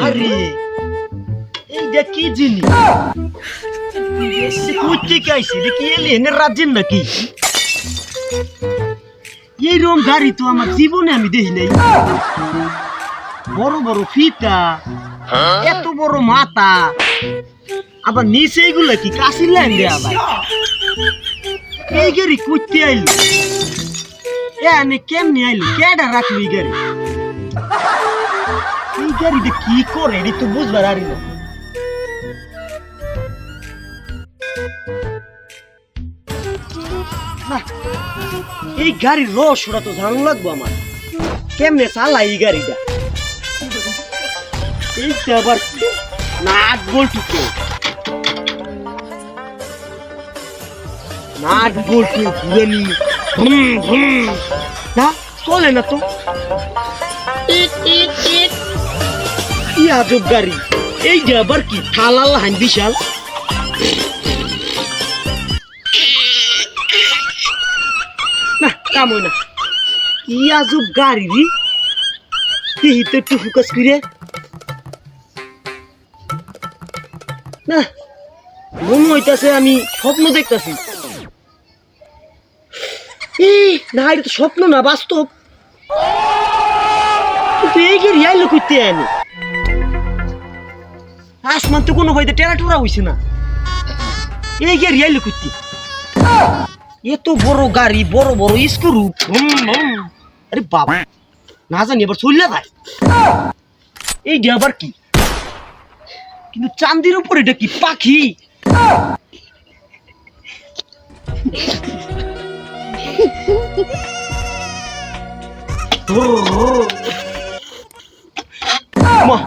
আরে এইটা কি জিনিস? কইতে কাইছে কি এলিয়েনের রাজ্যের নাকি? এইরকম গাড়ি তো আমার জীবনে আমি দেখি নাই। বড় বড় ফিতা, এত বড় মাথা, আবার নিচে এগুলা কি কাশির লাইন দেয়া আবার? এই গাড়ি কইতে আইল? আমি কেমনি আইল? কেডা রাখলো এই গাড়ি? এই গাড়িটা কি করে এটা তো বুঝবার আরি না। এই গাড়ির রস ওরা তো জানো লাগবো আমার, কেমনে চালা এই গাড়িটা? এইটা আবার নাট বল্টুকে, নাট বল্টু ঘুরানি না চলে না তো। কি আজব গাড়ি এইটা আবার? কি থালাল হান বিশাল। না কাম হয় না। কি আজব গাড়ি রে, দেখি তো একটু ফোকাস করে। না মনে হইতাছে আমি স্বপ্ন দেখতাছি। না এটা তো স্বপ্ন না, বাস্তব। কিন্তু এই গাড়ি আইলো করতে আনি, আসমান তো কোনো হয়তো টেরা টোরা হইছে না। এই গাড়ি আইলো করতে, এত বড় গাড়ি, বড় বড় স্ক্রু। আরে বাবা, না জানি আবার চললে ভাই এইটা আবার কি? কিন্তু চান্দির উপর এটা কি পাখি? মা